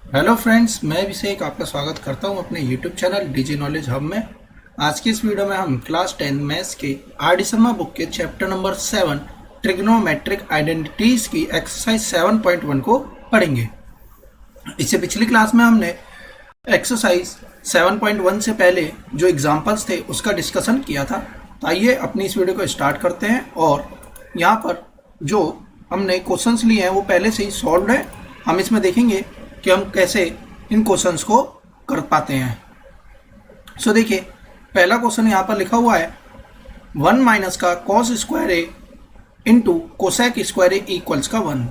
Hello friends, मैं अभिषेक आपका स्वागत करता हूं अपने YouTube channel DG knowledge hub में। आज की इस वीडियो में हम क्लास 10 मैथ्स के आर डी शर्मा बुक के चैप्टर नंबर 7 ट्रिग्नोमेट्रिक आइडेंटिटीज की एक्सरसाइज 7.1 को पढ़ेंगे। इससे पिछली क्लास में हमने एक्सरसाइज 7.1 से पहले जो एग्जाम्पल्स थे उसका डिस्कशन किया था। तो आइए अपनी इस वीडियो को स्टार्ट करते हैं। और यहाँ पर जो हमने क्वेश्चंस लिए हैं वो पहले से ही सॉल्व है। हम इसमें देखेंगे कि हम कैसे इन क्वेश्चंस को कर पाते हैं। सो देखिए, पहला क्वेश्चन यहाँ पर लिखा हुआ है 1 माइनस का कॉस स्क्वायर ए इंटू कोसेक स्क्वायर ए इक्वल्स का 1।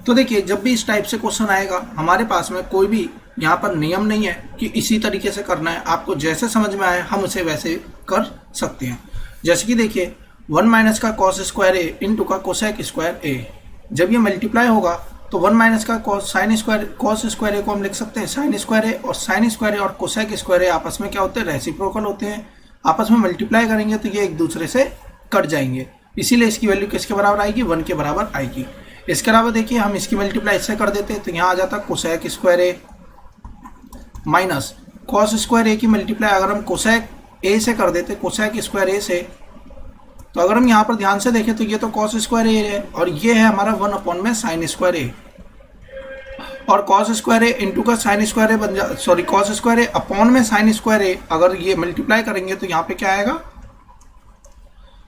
तो देखिए, जब भी इस टाइप से क्वेश्चन आएगा हमारे पास में कोई भी यहाँ पर नियम नहीं है कि इसी तरीके से करना है। आपको जैसे समझ में आए हम उसे वैसे कर सकते हैं। जैसे कि देखिए 1 माइनस का कॉस स्क्वायर ए इंटू का कोसेक स्क्वायर ए, जब ये मल्टीप्लाई होगा तो 1 माइनस का कॉस स्क्वायर ए को हम लिख सकते हैं साइन स्क्वायर ए, और साइन स्क्वायर ए और कोसेक स्क्वायर ए आपस में क्या होते हैं, रेसिप्रोकल होते हैं। आपस में मल्टीप्लाई करेंगे तो ये एक दूसरे से कट जाएंगे, इसीलिए इसकी वैल्यू किसके बराबर आएगी, 1 के बराबर आएगी। इसके अलावा देखिए हम इसकी मल्टीप्लाई इससे कर देते हैं तो यहाँ आ जाता कोसेक स्क्वायर ए माइनस कॉस स्क्वायर ए की मल्टीप्लाई अगर हम कोसेक ए से कर देते, कोसेक स्क्वायर ए से, तो अगर हम यहाँ पर ध्यान से देखें तो ये तो कॉस स्क्वायर ए है और ये है हमारा 1 अपॉन में साइन स्क्वायर ए, और कॉस स्क्वायर ए इंटू का साइन स्क्वायर ए बन जा कॉस स्क्वायर ए अपॉन में साइन स्क्वायर ए, अगर ये मल्टीप्लाई करेंगे तो यहाँ पे क्या आएगा,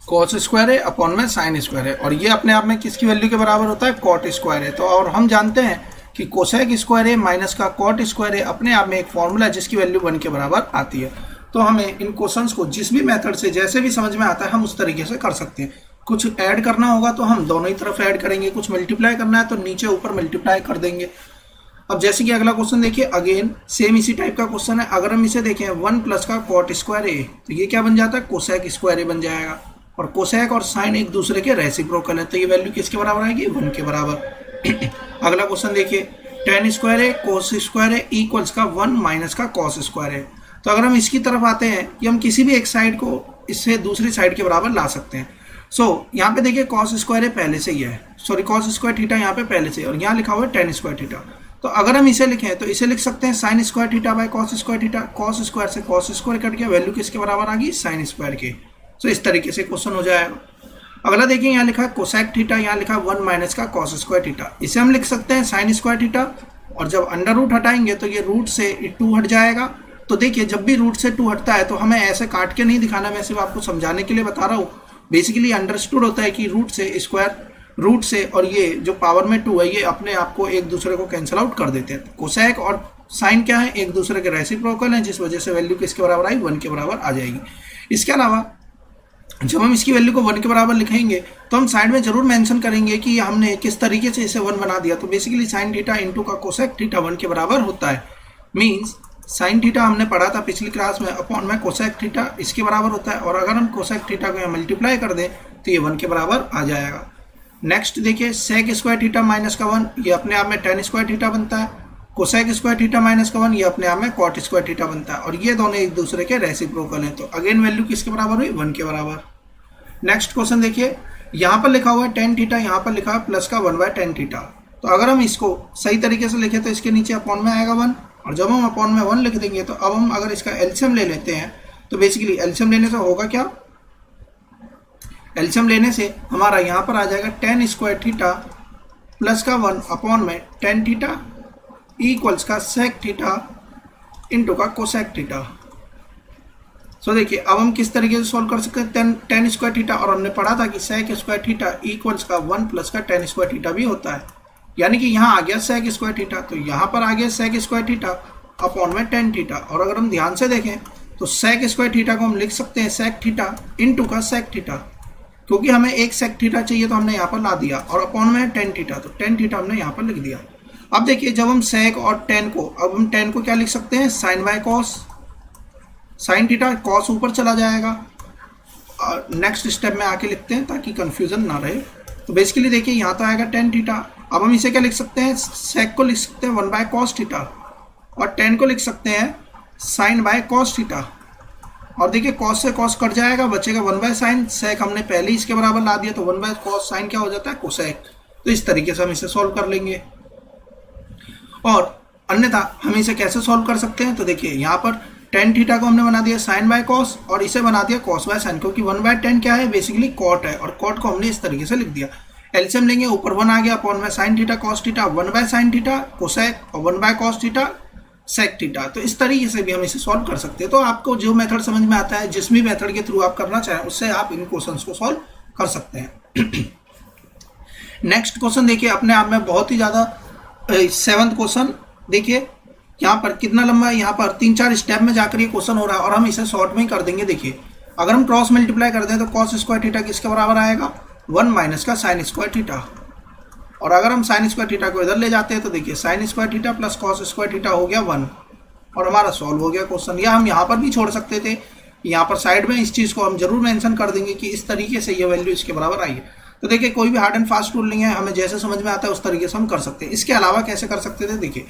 कॉस स्क्वायर ए अपॉन में साइन स्क्वायर ए, और ये अपने आप में किसकी वैल्यू के बराबर होता है, कॉट स्क्वायर ए। तो और हम जानते हैं कि कोसेक स्क्वायर ए माइनस का कॉट स्क्वायर ए अपने आप में एक फॉर्मूला है जिसकी वैल्यू 1 के बराबर आती है। तो हमें इन क्वेश्चंस को जिस भी मेथड से जैसे भी समझ में आता है हम उस तरीके से कर सकते हैं। कुछ ऐड करना होगा तो हम दोनों ही तरफ ऐड करेंगे, कुछ मल्टीप्लाई करना है तो नीचे ऊपर मल्टीप्लाई कर देंगे। अब जैसे कि अगला क्वेश्चन देखिए, अगेन सेम इसी टाइप का क्वेश्चन है। अगर हम इसे देखें 1 प्लस का कॉट स्क्वायर ए, तो ये क्या बन जाता है, कोसेक स्क्वायर ए बन जाएगा, और कोसेक और साइन एक दूसरे के रेसिप्रोकल है तो ये वैल्यू किसके बराबर आएगी, 1 के बराबर। अगला क्वेश्चन देखिए, टेन स्क्वायर ए कोस स्क्वायर ए इक्वल्स का 1 माइनस का कॉस स्क्वायर ए। तो अगर हम इसकी तरफ आते हैं कि हम किसी भी एक साइड को इससे दूसरी साइड के बराबर ला सकते हैं। यहाँ पे देखिए कॉस स्क्वायर ए पहले से ही है, कॉस स्क्वायर थीटा यहाँ पे पहले से, और यहाँ लिखा हुआ है टेन स्क्वायर थीटा। तो अगर हम इसे लिखें तो इसे लिख सकते हैं sign square theta by cos square theta. Cos square से कॉस स्क्वायर कट गया, वैल्यू किसके बराबर आ गई, साइन स्क्वायर के। इस तरीके से क्वेश्चन हो जाएगा। अगला देखिए, यहाँ लिखा है कोसेक थीटा, यहाँ लिखा है 1 माइनस का कॉस स्क्वायर थीटा। इसे हम लिख सकते हैं साइन स्क्वायर थीटा, और जब अंडर रूट हटाएंगे तो ये रूट से 2 हट जाएगा। तो देखिए जब भी रूट से 2 हटता है तो हमें ऐसे काट के नहीं दिखाना, मैं सिर्फ आपको समझाने के लिए बता रहा हूँ। बेसिकली अंडरस्टूड होता है कि रूट से स्क्वायर, रूट से और ये जो पावर में 2 है ये अपने आप को एक दूसरे को कैंसिल आउट कर देते हैं। कोसेक और साइन क्या है, एक दूसरे के रेसिप्रोकल हैं, जिस वजह से वैल्यू किसके बराबर आई, 1 के बराबर आ जाएगी। इसके अलावा जब हम इसकी वैल्यू को 1 के बराबर लिखेंगे तो हम साइड में जरूर मेंशन करेंगे कि हमने किस तरीके से इसे 1 बना दिया। तो बेसिकली साइन थीटा इंटू का कोसेक थीटा 1 के बराबर होता है। मीन्स साइन थीटा हमने पढ़ा था पिछली क्लास में, अपॉन में कोसेक थीटा इसके बराबर होता है, और अगर हम कोसेक थीटा को मल्टीप्लाई कर दें तो ये 1 के बराबर आ जाएगा। नेक्स्ट देखिए, सेक स्क्वायर थीटा माइनस का 1, ये अपने आप में टेन स्क्वायर थीटा बनता है। कोसेक स्क्वायर थीटा माइनस का 1, ये अपने आप में कॉट स्क्वायर थीटा बनता है, और ये दोनों एक दूसरे के रेसिप्रोकल हैं। तो अगेन वैल्यू किसके बराबर हुई, 1 के बराबर। नेक्स्ट क्वेश्चन देखिए, यहाँ पर लिखा हुआ है टेन थीटा, यहाँ पर लिखा है प्लस का 1 बाय टेन थीटा। तो अगर हम इसको सही तरीके से लिखे तो इसके नीचे अपॉन में आएगा 1, और जब हम अपॉन में 1 लिख देंगे तो अब हम अगर इसका एलसीएम ले लेते हैं तो बेसिकली एलसीएम लेने से होगा क्या, एलसीएम लेने से हमारा यहाँ पर आ जाएगा टेन स्क्वायर थीटा प्लस का 1 अपॉन में टेन थीटा इक्वल्स का सेक थीटा इंटू का कोसेक थीटा। देखिए अब हम किस तरीके से सॉल्व कर सकते हैं, टेन स्क्वायर थीटा, और हमने पढ़ा था कि सेक स्क्वायर थीटा इक्वल्स का 1 प्लस का टेन स्क्वायर थीटा भी होता है। यानी कि यहाँ आ गया सेक स्क्वायर थीटा, तो यहाँ पर आ गया सेक स्क्वायर थीटा अपॉन में टेन थीटा। और अगर हम ध्यान से देखें तो सेक स्क्वायर थीटा को हम लिख सकते हैं सेक थीटा इंटू का सेक थीटा, क्योंकि हमें एक सेक थीटा चाहिए तो हमने यहाँ पर ला दिया, और अपॉन में टेन थीटा, तो टेन थीटा हमने यहाँ पर लिख दिया। अब देखिए जब हम सेक और टेन को, अब हम टेन को क्या लिख सकते हैं, sine by cos, sine theta cos ऊपर चला जाएगा, और नेक्स्ट स्टेप में आके लिखते हैं ताकि कंफ्यूजन ना रहे। तो बेसिकली देखिए यहाँ तो आएगा टेन थीटा। अब हम इसे क्या लिख सकते हैं, सेक को लिख सकते हैं 1 बाय कॉस थीटा, और टेन को लिख सकते हैं साइन बाय कॉस थीटा। और देखिए कॉस से कॉस कट जाएगा, बचेगा 1 बाय साइन, सेक हमने पहले ही इसके बराबर ला दिया तो 1 बाय कॉस साइन क्या हो जाता है, कोसेक। तो इस तरीके से हम इसे सॉल्व कर लेंगे। और अन्यथा हम इसे कैसे सॉल्व कर सकते हैं, तो देखिए यहाँ पर टेन थीटा को हमने बना दिया साइन बाय कॉस और इसे बना दिया कॉस बाय साइन, क्योंकि 1/10 क्या है, बेसिकली कॉट है और कॉट को हमने इस तरीके से लिख दिया। एलसीएम लेंगे, ऊपर 1 आ गया अपॉन में sine theta cos theta, 1/sin theta cosec और 1/cos थीटा सेक थीटा। तो इस तरीके से भी हम इसे सॉल्व कर सकते हैं। तो आपको जो मेथड समझ में आता है, जिस भी मेथड के थ्रू आप करना चाहें, उससे आप इन क्वेश्चंस को सॉल्व कर सकते हैं। नेक्स्ट क्वेश्चन देखिए, अपने आप में बहुत ही ज्यादा 7th क्वेश्चन देखिए, यहाँ पर कितना लंबा है, यहाँ पर 3-4 स्टेप में जाकर ये क्वेश्चन हो रहा है और हम इसे शॉर्ट में ही कर देंगे। देखिए अगर हम क्रॉस मल्टीप्लाई कर दें तो कॉस स्क्वायर थीटा किसके बराबर आएगा, 1 माइनस का साइन स्क्वायर थीटा। और अगर हम साइन स्क्वायर थीटा को इधर ले जाते हैं तो देखिए sign square theta plus cos square theta हो गया 1 और हमारा सॉल्व हो गया क्वेश्चन। या हम यहाँ पर भी छोड़ सकते थे, यहाँ पर साइड में इस चीज को हम जरूर मेंशन कर देंगे कि इस तरीके से ये वैल्यू इसके बराबर आई है। तो देखिए कोई भी हार्ड एंड फास्ट रूल नहीं है, हमें जैसे समझ में आता है उस तरीके से हम कर सकते हैं। इसके अलावा कैसे कर सकते थे, देखिए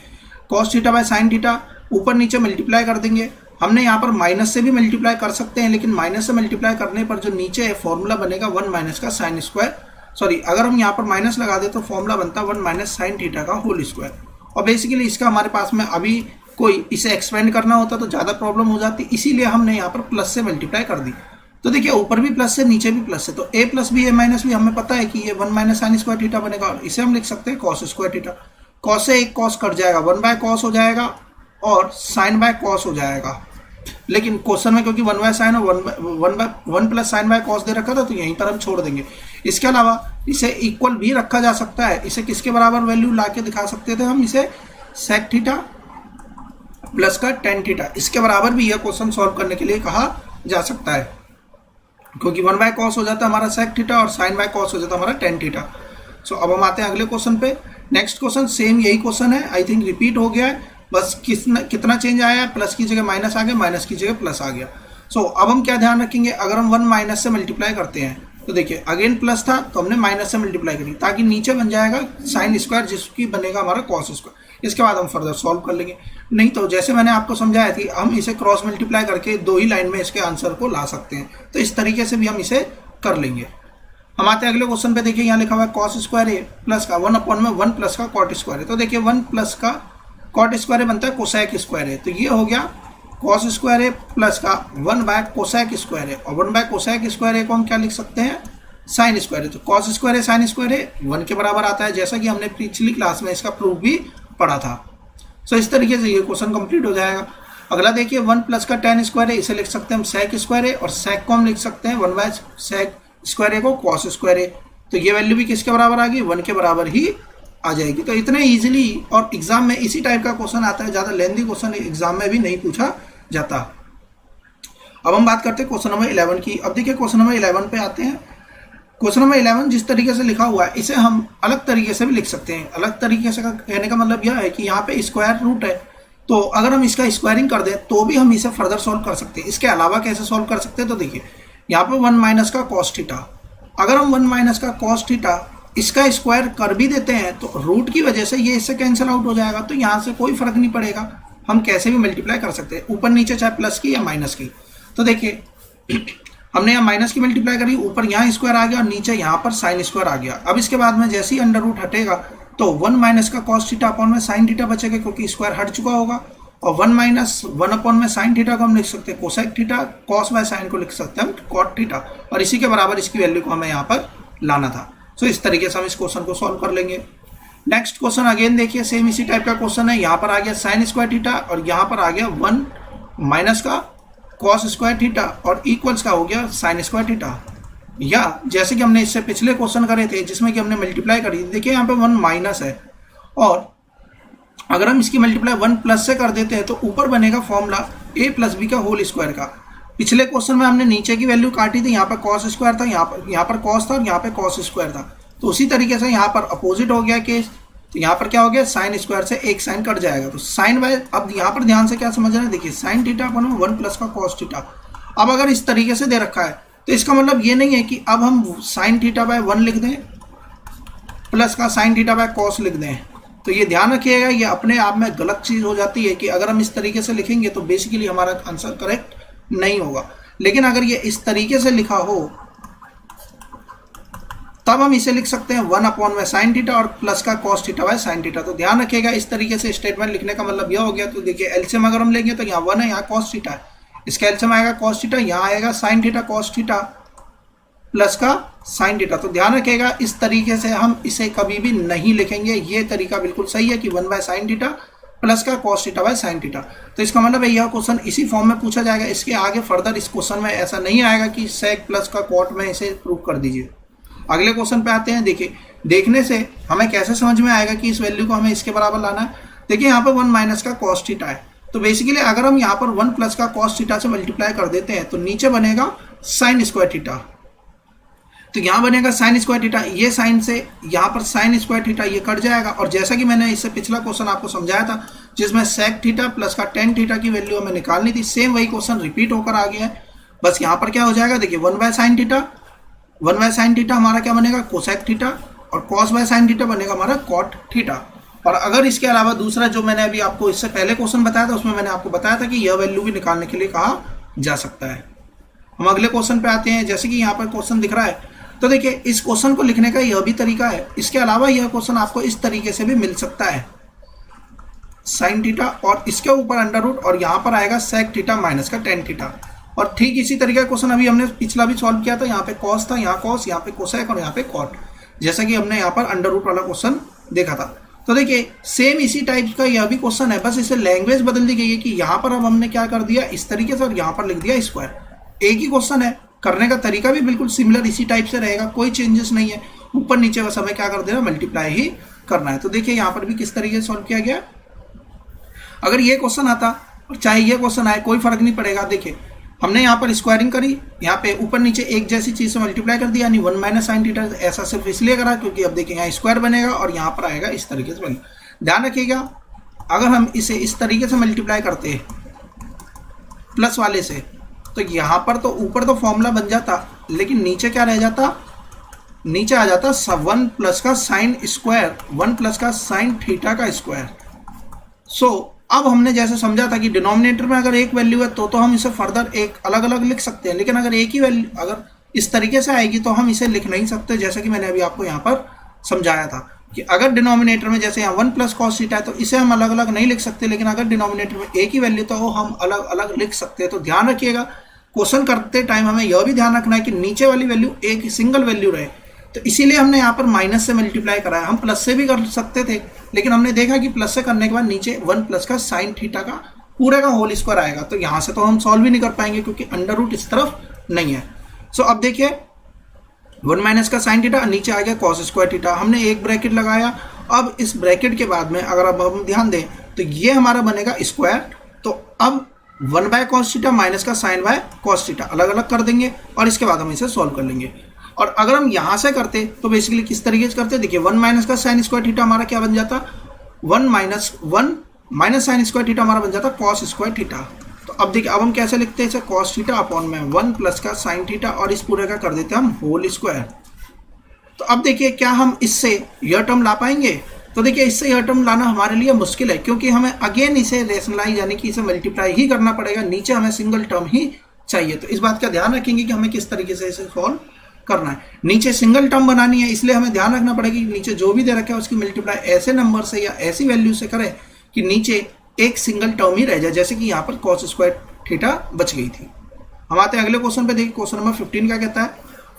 cos theta by sine theta ऊपर नीचे मल्टीप्लाई कर देंगे। हमने यहाँ पर माइनस से भी मल्टीप्लाई कर सकते हैं, लेकिन माइनस से मल्टीप्लाई करने पर जो नीचे है फॉर्मूला बनेगा 1 माइनस का साइन स्क्वायर, सॉरी अगर हम यहाँ पर माइनस लगा दे तो फॉर्मूला बनता है 1 माइनस साइन थीटा का होल स्क्वायर। और बेसिकली इसका हमारे पास में अभी कोई इसे एक्सपेंड करना होता तो ज़्यादा प्रॉब्लम हो जाती, इसीलिए हमने यहाँ पर प्लस से मल्टीप्लाई कर दी। तो देखिए ऊपर भी प्लस है नीचे भी प्लस है, तो a plus B A minus B हमें पता है कि ये 1 माइनस साइन स्क्वायर थीटा बनेगा और इसे हम लिख सकते हैं कॉस स्क्वायर थीटा। कॉस से एक कॉस कट जाएगा, 1/cos हो जाएगा और साइन बाय कॉस हो जाएगा। लेकिन क्वेश्चन में क्योंकि 1/sin और 1 प्लस साइन बाय कॉस दे रखा था तो यहीं पर हम छोड़ देंगे। इसके अलावा इसे इक्वल भी रखा जा सकता है, इसे किसके बराबर वैल्यू ला के दिखा सकते थे हम, इसे सेक थीटा प्लस का टेन थीटा, इसके बराबर भी यह क्वेश्चन सॉल्व करने के लिए कहा जा सकता है, क्योंकि 1/cos हो जाता है हमारा सेक थीटा और साइन बाय कॉस हो जाता है हमारा टेन थीटा। सो अब हम आते हैं अगले क्वेश्चन पे। नेक्स्ट क्वेश्चन सेम यही क्वेश्चन है, आई थिंक रिपीट हो गया है, बस कितना चेंज आया है, प्लस की जगह माइनस आ गया, माइनस की जगह प्लस आ गया। सो अब हम क्या ध्यान रखेंगे, अगर हम 1 माइनस से मल्टीप्लाई करते हैं तो देखिए अगेन प्लस था तो हमने माइनस से मल्टीप्लाई करी, ताकि नीचे बन जाएगा साइन स्क्वायर जिसकी बनेगा हमारा कॉस स्क्वायर। इसके बाद हम फर्दर सॉल्व कर लेंगे। नहीं तो जैसे मैंने आपको समझाया थी, हम इसे क्रॉस मल्टीप्लाई करके 2 ही लाइन में इसके आंसर को ला सकते हैं, तो इस तरीके से भी हम इसे कर लेंगे। हम आते हैं अगले क्वेश्चन पे। देखिए यहाँ लिखा हुआ है कॉस स्क्वायर है प्लस का 1/1 प्लस का कॉट स्क्वायर है। तो देखिए 1 प्लस का कॉट स्क्वायर बनता है कोसेक स्क्वायर है, तो ये हो गया कॉस स्क्वायर है प्लस का 1/कोसेक स्क्वायर है, और 1/कोसेक स्क्वायर है को हम क्या लिख सकते हैं, साइन स्क्वायर है। तो कॉस स्क्वायर है साइन स्क्वायर है 1 के बराबर आता है, जैसा कि हमने पिछली क्लास में इसका प्रूफ भी पढ़ा था। सो इस तरीके से ये क्वेश्चन कंप्लीट हो जाएगा। अगला देखिए 1 प्लस का टेन स्क्वायर है, इसे लिख सकते हैं हम सेक स्क्वायर है, और सेक को हम लिख सकते हैं 1/सेक स्क्वायर है को कॉस स्क्वायर है। तो ये वैल्यू भी किसके बराबर आ गई, 1 के बराबर ही आ जाएगी। तो इतने इजीली, और एग्जाम में इसी टाइप का क्वेश्चन आता है, ज्यादा लेंथी क्वेश्चन एग्जाम में भी नहीं पूछा जाता। अब हम बात करते हैं क्वेश्चन नंबर 11 की। अब देखिए क्वेश्चन नंबर 11 पे आते हैं। क्वेश्चन नंबर 11 जिस तरीके से लिखा हुआ है, इसे हम अलग तरीके से भी लिख सकते हैं। अलग तरीके से कहने का मतलब यह है कि यहाँ पे स्क्वायर रूट है, तो अगर हम इसका स्क्वायरिंग कर दें तो भी हम इसे फर्दर सॉल्व कर सकते हैं। इसके अलावा कैसे सॉल्व कर सकते हैं, तो देखिए यहाँ पे 1 माइनस का कॉस थीटा, अगर हम 1 माइनस का कॉस थीटा इसका स्क्वायर कर भी देते हैं तो रूट की वजह से ये इससे कैंसिल आउट हो जाएगा, तो यहाँ से कोई फर्क नहीं पड़ेगा, हम कैसे भी मल्टीप्लाई कर सकते हैं, ऊपर नीचे चाहे प्लस की या माइनस की। तो देखिए हमने यहाँ माइनस की मल्टीप्लाई करी, ऊपर यहाँ स्क्वायर आ गया और नीचे यहाँ पर साइन स्क्वायर आ गया। अब इसके बाद में जैसे ही अंडर रूट हटेगा तो 1 माइनस का कॉस थीटा अपॉन में साइन थीटा बचेगा, क्योंकि स्क्वायर हट चुका होगा, और 1 माइनस 1 अपॉन में साइन थीटा को हम लिख सकते हैं cosec theta, cos by sine को लिख सकते हैं हम कॉट थीटा, और इसी के बराबर इसकी वैल्यू को हमें यहाँ पर लाना था। सो इस तरीके से हम इस क्वेश्चन को सॉल्व कर लेंगे। नेक्स्ट क्वेश्चन अगेन देखिए सेम इसी टाइप का क्वेश्चन है। यहाँ पर आ गया साइन स्क्वायर थीटा और यहाँ पर आ गया 1 माइनस का कॉस स्क्वायर थीटा और इक्वल्स का हो गया साइन स्क्वायर थीटा। या जैसे कि हमने इससे पिछले क्वेश्चन करे थे जिसमें कि हमने मल्टीप्लाई करी, देखिए यहाँ पे 1 माइनस है, और अगर हम इसकी मल्टीप्लाई 1 प्लस से कर देते हैं तो ऊपर बनेगा फॉर्मूला a प्लस बी का होल स्क्वायर का। पिछले क्वेश्चन में हमने नीचे की वैल्यू काटी थी, यहाँ पर कॉस स्क्वायर था, यहाँ पर कॉस था और यहाँ पे कॉस स्क्वायर था, तो उसी तरीके से यहाँ पर अपोजिट हो गया केस। तो यहाँ पर क्या हो गया, साइन स्क्वायर से एक साइन कट जाएगा, तो साइन बाय, अब यहाँ पर ध्यान से क्या समझना है, देखिए साइन थीटा अपन 1 प्लस का कॉस थीटा। अब अगर इस तरीके से दे रखा है तो इसका मतलब ये नहीं है कि अब हम साइन थीटा बाय 1 लिख दें प्लस का साइन थीटा बाय कॉस लिख दें। तो ये ध्यान रखिएगा, ये अपने आप में गलत चीज हो जाती है कि अगर हम इस तरीके से लिखेंगे तो बेसिकली हमारा आंसर करेक्ट नहीं होगा। लेकिन अगर ये इस तरीके से लिखा हो तब हम इसे लिख सकते हैं 1/sin थीटा और प्लस का cos theta by sin theta. तो ध्यान रखिएगा इस तरीके से स्टेटमेंट लिखने का मतलब यह हो गया। तो देखिए एलसीएम अगर हम लेंगे तो यहाँ 1 है, यहाँ cos थीटा है, इसका एलसीएम आएगा cos थीटा, यहाँ आएगा sin theta cos theta plus का sin थीटा। तो ध्यान रखिएगा इस तरीके से हम इसे कभी भी नहीं लिखेंगे, ये तरीका बिल्कुल सही है कि 1/sin थीटा प्लस का cos theta by sin theta. तो इसका मतलब है यह क्वेश्चन इसी फॉर्म में पूछा जाएगा, इसके आगे फर्दर इस क्वेश्चन में ऐसा नहीं आएगा कि sec प्लस का cot में इसे प्रूव कर दीजिए। अगले क्वेश्चन पे आते हैं। देखिए देखने से हमें कैसे समझ में आएगा कि इस वैल्यू को हमें इसके बराबर लाना है। देखिए यहाँ पर 1 माइनस का cos थीटा है, तो बेसिकली अगर हम यहाँ पर 1 प्लस का cos थीटा से मल्टीप्लाई कर देते हैं तो नीचे बनेगा sin स्क्वायर थीटा, तो यहाँ बनेगा sin स्क्वायर थीटा, ये साइन से यहाँ पर sin स्क्वायर थीटा ये कट जाएगा। और जैसा कि मैंने इससे पिछला क्वेश्चन आपको समझाया था जिसमें sec थीटा प्लस का tan थीटा की वैल्यू हमें निकालनी थी, सेम वही क्वेश्चन रिपीट होकर आ गया है। बस यहाँ पर क्या हो जाएगा, देखिए 1/sin थीटा, 1/sin थीटा हमारा क्या बनेगा कोसेक थीटा, और cos/sin थीटा बनेगा हमारा cot थीटा। और अगर इसके अलावा दूसरा जो मैंने अभी आपको इससे पहले क्वेश्चन बताया था उसमें मैंने आपको बताया था कि यह वैल्यू भी निकालने के लिए कहा जा सकता है। हम अगले क्वेश्चन पे आते हैं। जैसे कि यहाँ पर क्वेश्चन दिख रहा है, तो देखिए इस क्वेश्चन को लिखने का यह भी तरीका है, इसके अलावा यह क्वेश्चन आपको इस तरीके से भी मिल सकता है, sin थीटा और इसके ऊपर अंडर रूट और यहाँ पर आएगा sec थीटा माइनस का tan थीटा। और ठीक इसी तरीके का क्वेश्चन अभी हमने पिछला भी सॉल्व किया था, यहाँ पे cos था, यहाँ cos, यहाँ पे कोसेक और यहाँ पे cot, जैसा कि हमने यहाँ पर अंडर रूट वाला क्वेश्चन देखा था। तो देखिए सेम इसी टाइप का यह भी क्वेश्चन है, बस इसे लैंग्वेज बदल दी गई है कि यहाँ पर अब हमने क्या कर दिया इस तरीके से और यहाँ पर लिख दिया स्क्वायर। एक ही क्वेश्चन है, करने का तरीका भी बिल्कुल सिमिलर इसी टाइप से रहेगा, कोई चेंजेस नहीं है, ऊपर नीचे बस हमें क्या कर देना मल्टीप्लाई ही करना है। तो देखिए यहाँ पर भी किस तरीके से सॉल्व किया गया। अगर ये क्वेश्चन आता और चाहे ये क्वेश्चन आए कोई फर्क नहीं पड़ेगा। देखिए हमने यहाँ पर स्क्वायरिंग करी, यहाँ पे ऊपर नीचे एक जैसी चीज से मल्टीप्लाई कर दिया, यानी 1/sin थीटा। ऐसा सिर्फ इसलिए करा क्योंकि अब देखिए यहाँ स्क्वायर बनेगा और यहाँ पर आएगा इस तरीके से बनेगा। ध्यान रखिएगा अगर हम इसे इस तरीके से मल्टीप्लाई करते हैं प्लस वाले से, तो यहाँ पर तो ऊपर तो फॉर्मूला बन जाता, लेकिन नीचे क्या रह जाता, नीचे आ जाता 1 प्लस का साइन स्क्वायर, 1 प्लस का साइन थीटा का स्क्वायर। सो अब हमने जैसे समझा था कि डिनोमिनेटर में अगर एक वैल्यू है तो हम इसे फर्दर एक अलग अलग लिख सकते हैं, लेकिन अगर एक ही वैल्यू अगर इस तरीके से आएगी तो हम इसे लिख नहीं सकते, जैसा कि मैंने अभी आपको यहाँ पर समझाया था कि अगर डिनोमिनेटर में जैसे यहाँ 1 प्लस cos थीटा है तो इसे हम अलग अलग नहीं लिख सकते, लेकिन अगर डिनोमिनेटर में एक ही वैल्यू तो वो हम अलग अलग लिख सकते हैं। तो ध्यान रखिएगा क्वेश्चन करते टाइम हमें यह भी ध्यान रखना है कि नीचे वाली वैल्यू एक सिंगल वैल्यू रहे, तो इसीलिए हमने यहाँ पर माइनस से मल्टीप्लाई करा है। हम प्लस से भी कर सकते थे, लेकिन हमने देखा कि प्लस से करने के बाद नीचे 1 प्लस का साइन थीटा का पूरे का होल स्क्वायर आएगा, तो यहाँ से तो हम सॉल्व भी नहीं कर पाएंगे क्योंकि अंडर रूट इस तरफ नहीं है। सो अब देखिए 1 माइनस का साइन थीटा, नीचे आ गया cos स्क्वायर थीटा, हमने एक ब्रैकेट लगाया। अब इस ब्रैकेट के बाद में अगर अब हम ध्यान दें तो ये हमारा बनेगा स्क्वायर, तो अब 1/cos थीटा माइनस का साइन बाय cos थीटा अलग अलग कर देंगे और इसके बाद हम इसे सॉल्व कर लेंगे। और अगर हम यहाँ से करते तो बेसिकली किस तरीके से करते, देखिए 1 माइनस का साइन स्क्वायर थीटा हमारा क्या बन जाता, 1 माइनस साइन स्क्वायर थीटा हमारा बन जाता cos स्क्वायर थीटा। तो अब देखिए अब हम कैसे लिखते हैं इसे, cos थीटा अपॉन में 1 प्लस का साइन थीटा और इस पूरे का कर देते हैं हम होल स्क्वायर। तो अब देखिए क्या हम इससे यह टर्म ला पाएंगे, तो देखिए इससे यह टर्म लाना हमारे लिए मुश्किल है क्योंकि हमें अगेन इसे रेशनलाइज यानी कि इसे मल्टीप्लाई ही करना पड़ेगा, नीचे हमें सिंगल टर्म ही चाहिए। तो इस बात का ध्यान रखेंगे कि हमें किस तरीके से इसे सॉल्व करना है। नीचे सिंगल टर्म बनानी है, इसलिए हमें ध्यान रखना पड़ेगा कि नीचे जो भी दे रखा है उसकी मल्टीप्लाई ऐसे नंबर से या ऐसी वैल्यू से करें कि नीचे एक सिंगल टर्म ही रह जाए, जैसे कि यहाँ पर cos स्क्वायर थीटा बच गई थी। हम आते हैं अगले क्वेश्चन पे। देखिए क्वेश्चन नंबर 15 क्या कहता है,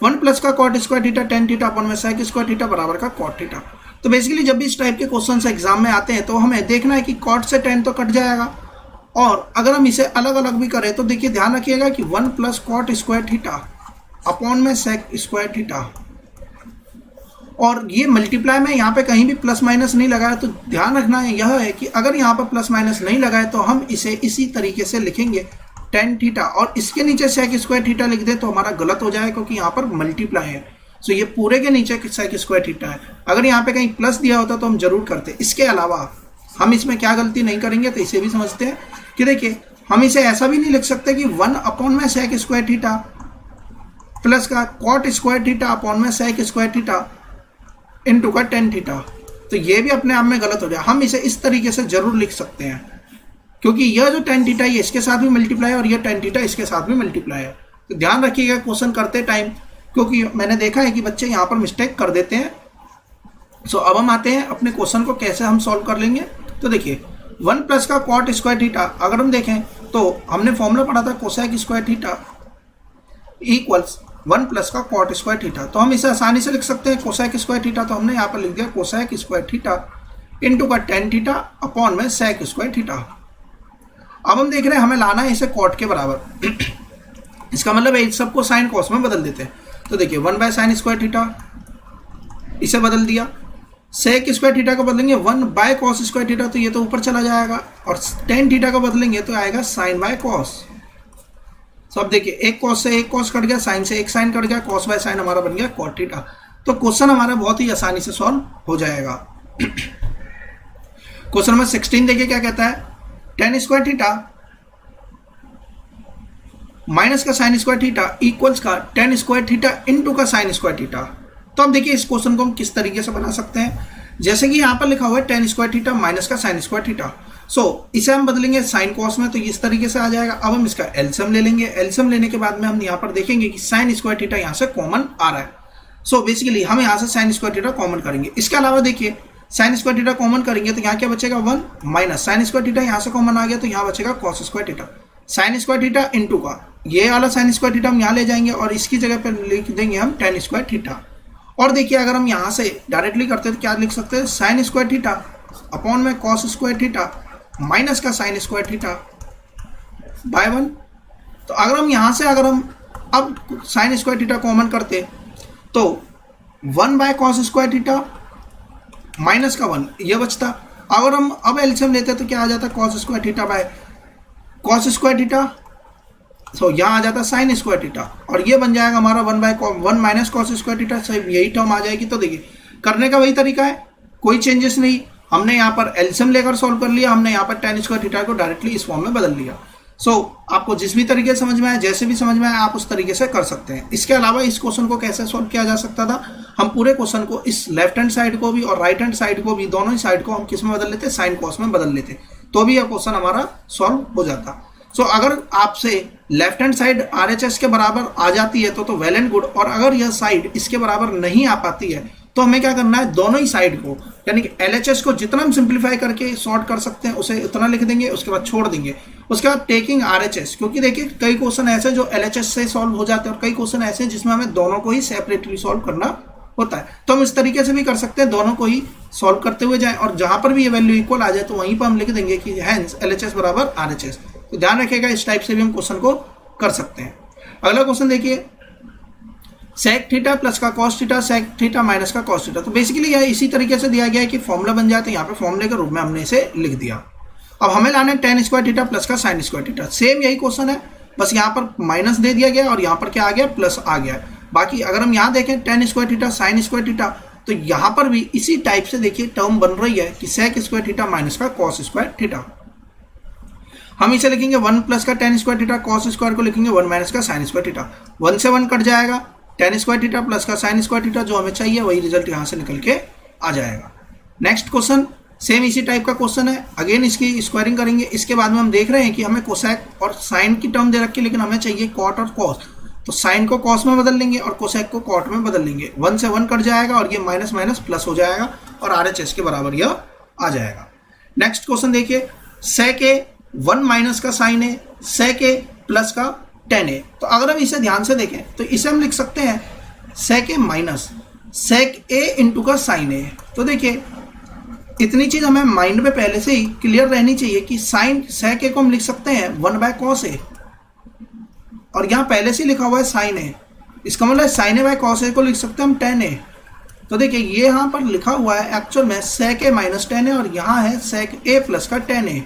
1 प्लस का cot square theta tan theta upon में sec स्क्वायर थीटा बराबर का cot थीटा। तो बेसिकली जब भी इस टाइप के क्वेश्चन एग्जाम में आते हैं तो हमें देखना है कि cot से tan तो कट जाएगा, और अगर हम इसे अलग अलग भी करें तो देखिए ध्यान रखिएगा कि 1 plus cot square theta upon में sec स्क्वायर थीटा, और ये मल्टीप्लाई में यहाँ पे कहीं भी प्लस माइनस नहीं लगाया। तो ध्यान रखना है यह है कि अगर यहाँ पर प्लस माइनस नहीं लगाए तो हम इसे इसी तरीके से लिखेंगे tan थीटा, और इसके नीचे sec स्क्वायर थीटा लिख दे तो हमारा गलत हो जाएगा क्योंकि यहाँ पर मल्टीप्लाई है। सो ये पूरे के नीचे sec स्क्वायर थीटा है, अगर यहाँ पे कहीं प्लस दिया होता तो हम जरूर करते। इसके अलावा हम इसमें क्या गलती नहीं करेंगे, तो इसे भी समझते हैं कि देखिए हम इसे ऐसा भी नहीं लिख सकते कि 1 अपॉन में sec स्क्वायर थीटा प्लस का cot स्क्वायर थीटा अपॉन में sec स्क्वायर थीटा इनटू का tan थीटा, तो ये भी अपने आप में गलत हो जाए। हम इसे इस तरीके से जरूर लिख सकते हैं क्योंकि यह जो tan थीटा ये इसके साथ भी मल्टीप्लाई है और यह tan थीटा इसके साथ भी मल्टीप्लाई है। तो ध्यान रखिएगा क्वेश्चन करते टाइम क्योंकि मैंने देखा है कि बच्चे यहाँ पर मिस्टेक कर देते हैं। सो अब हम आते हैं अपने क्वेश्चन को कैसे हम सॉल्व कर लेंगे। तो देखिए 1 प्लस का कॉट स्क्वायर थीटा, अगर हम देखें तो हमने फॉर्मूला पढ़ा था cosec square theta equals 1 plus का कॉट स्क्वायर थीटा। तो हम इसे आसानी से लिख सकते हैं कोसेक स्क्वायर थीटा, तो हमने यहाँ पर लिख दिया कोसेक स्क्वायर थीटा इंटू का टेन थीटा अपॉन में सेक स्क्वायर थीटा। अब हम देख रहे हैं हमें लाना है इसे कॉट के बराबर इसका मतलब है सबको साइन कॉस में बदल देते हैं। तो देखिए 1 बाय साइन स्क्वायर थीटा इसे बदल दिया, सेक स्क्वायर थीटा को बदलेंगे 1 बाय कॉस स्क्वायर थीटा, तो ये तो ऊपर चला जाएगा, और टेन थीटा को बदलेंगे तो आएगा साइन बाय कॉस। तो अब देखिए एक कॉस से एक कॉस कट गया, साइन से एक साइन कट गया, कॉस बाय साइन हमारा बन गया कॉट थीटा। तो क्वेश्चन हमारा बहुत ही आसानी से सॉल्व हो जाएगा। क्वेश्चन नंबर 16 देखिए क्या कहता है, टेन स्क्वायर थीटा माइनस का साइन स्क्वायर थीटा इक्वल्स का टेन स्क्वायर थीटा इनटू का साइन स्क्वायर थीटा। तो अब देखिए इस क्वेश्चन को हम किस तरीके से बना सकते हैं, जैसे कि यहाँ पर लिखा हुआ है टेन स्क्वायर थीटा माइनस का साइन स्क्वायर थीटा। सो इसे हम बदलेंगे साइन कॉस में, तो इस तरीके से आ जाएगा। अब हम इसका एलसीएम ले लेंगे, एलसीएम लेने के बाद में हम यहाँ पर देखेंगे कि साइन स्क्वायर थीटा यहाँ से कॉमन आ रहा है। सो बेसिकली हम यहाँ से साइन स्क्वायर थीटा कॉमन करेंगे। इसके अलावा देखिए साइन स्क्वायर थीटा कॉमन करेंगे तो यहाँ क्या बचेगा 1 माइनस साइन स्क्वायर थीटा यहाँ से कॉमन आ गया तो यहाँ बचेगा cos square theta. Sign square theta into का ये वाला साइन स्क्वायर थीटा हम यहाँ ले जाएंगे और इसकी जगह पर लिख देंगे हम टेन स्क्वायर थीटा। और देखिए अगर हम यहाँ से डायरेक्टली करते हैं तो क्या लिख सकते हैं, साइन स्क्वायर थीटा अपॉन में कॉस स्क्वायर थीटा माइनस का साइन स्क्वायर थीटा बाय 1। तो अगर हम यहाँ से अगर हम अब साइन स्क्वायर थीटा कॉमन करते तो 1 by cos square theta minus का 1 ये बचता। अगर हम अब एलसीएम लेते तो क्या आ जाता, cos square theta by cos square theta, so यहाँ आ जाता साइन स्क्वायर थीटा, और ये बन जाएगा हमारा 1 माइनस कॉस स्क्वायर थीटा, सही यही टर्म आ जाएगी। तो देखिए करने का वही तरीका है, कोई चेंजेस नहीं। हमने यहाँ पर एलसीएम लेकर सॉल्व कर लिया, हमने यहाँ पर टेन स्क्वायर थीटा को डायरेक्टली इस फॉर्म में बदल लिया। सो आपको जिस भी तरीके से समझ में आया, जैसे भी समझ में आया, आप उस तरीके से कर सकते हैं। इसके अलावा इस क्वेश्चन को कैसे सॉल्व किया जा सकता था, हम पूरे क्वेश्चन को इस लेफ्ट हैंड साइड को भी और राइट हैंड साइड को भी, दोनों ही साइड को हम किस में बदल लेते, साइन कॉस में बदल लेते, तो भी यह क्वेश्चन हमारा सॉल्व हो जाता। सो अगर आपसे लेफ्ट हैंड साइड RHS के बराबर आ जाती है तो वेल एंड गुड, और अगर यह साइड इसके बराबर नहीं आ पाती है तो हमें क्या करना है, दोनों ही साइड को यानी कि LHS को जितना हम सिंप्लीफाई करके सॉर्ट कर सकते हैं उसे उतना लिख देंगे, उसके बाद छोड़ देंगे। उसके बाद टेकिंग RHS, क्योंकि देखिए कई क्वेश्चन ऐसे जो LHS से सॉल्व हो जाते हैं और कई क्वेश्चन ऐसे जिसमें हमें दोनों को ही सेपरेटली सॉल्व करना होता है। तो हम इस तरीके से भी कर सकते हैं, दोनों को ही सॉल्व करते हुए जाएं, और जहां पर भी ये वैल्यू इक्वल आ जाए तो वहीं पर हम लिख देंगे कि हेंस LHS बराबर RHS। तो ध्यान रखिएगा, इस टाइप से भी हम क्वेश्चन को कर सकते हैं। अगला क्वेश्चन देखिए, सेक थीटा प्लस का cos theta sec theta minus का कॉस थीटा। तो बेसिकली यह इसी तरीके से दिया गया है कि फॉर्मूला बन जाते हैं, यहाँ पे फॉर्मूले के रूप में हमने इसे लिख दिया। अब हमें लाना है टेन स्क्वायर थीटा प्लस का साइन स्क्वायर थीटा। सेम यही क्वेश्चन है, बस यहाँ पर माइनस दे दिया गया और यहाँ पर क्या आ गया, प्लस आ गया। बाकी अगर हम यहाँ देखें ten square theta sine square theta, तो यहाँ पर भी इसी टाइप से देखिए टर्म बन रही है कि सेक स्क्वायर थीटा माइनस का कॉस स्क्वायर थीटा। हम इसे लिखेंगे 1 प्लस का ten square theta, cos square को लिखेंगे 1 माइनस का साइन स्क्वायर थीटा। 1 से 1 कट जाएगा, टेन स्क्वायर थीटा प्लस का साइन स्क्वायर थीटा, जो हमें चाहिए वही रिजल्ट यहाँ से निकल के आ जाएगा। नेक्स्ट क्वेश्चन सेम इसी टाइप का क्वेश्चन है, अगेन इसकी स्क्वायरिंग करेंगे। इसके बाद में हम देख रहे हैं कि हमें कोसेक और साइन की टर्म दे रखी है, लेकिन हमें चाहिए कॉट और कॉस। तो साइन को कॉस में बदल लेंगे और कोसेक को कॉट में बदल लेंगे। 1 से 1 कट जाएगा और ये माइनस माइनस प्लस हो जाएगा और RHS के बराबर यह आ जाएगा। नेक्स्ट क्वेश्चन देखिए, सेक ए 1 माइनस का साइन ए सेक ए प्लस का टेन ए। तो अगर हम इसे ध्यान से देखें तो इसे हम लिख सकते हैं सेक ए माइनस सेक ए इंटू का साइन ए। तो देखिए इतनी चीज हमें माइंड में पहले से ही क्लियर रहनी चाहिए कि साइन सेक ए को हम लिख सकते हैं 1 बाय कॉस ए, और यहाँ पहले से लिखा हुआ है साइन ए, इसका मतलब sign A by cos A को लिख सकते हैं हम टेन ए। तो देखिए ये यहाँ पर लिखा हुआ है एक्चुअल में सेक ए माइनस टेन ए, और यहाँ है सेक ए प्लस का टेन ए।